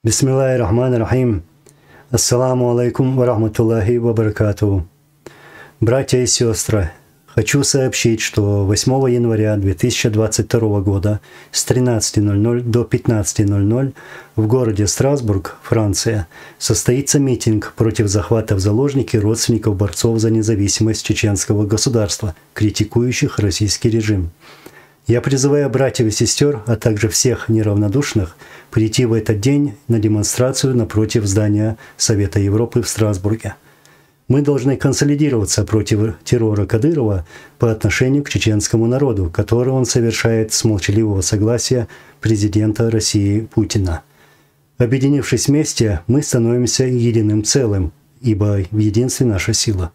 Бисмиллахи рахмани рахим. Ассаламу алейкум ва рахматуллахи ва баракатуху. Братья и сестры, хочу сообщить, что 8 января 2022 года с 13:00 до 15:00 в городе Страсбург, Франция, состоится митинг против захвата в заложники родственников борцов за независимость чеченского государства, критикующих российский режим. Я призываю братьев и сестер, а также всех неравнодушных, прийти в этот день на демонстрацию напротив здания Совета Европы в Страсбурге. Мы должны консолидироваться против террора Кадырова по отношению к чеченскому народу, который он совершает с молчаливого согласия президента России Путина. Объединившись вместе, мы становимся единым целым, ибо в единстве наша сила.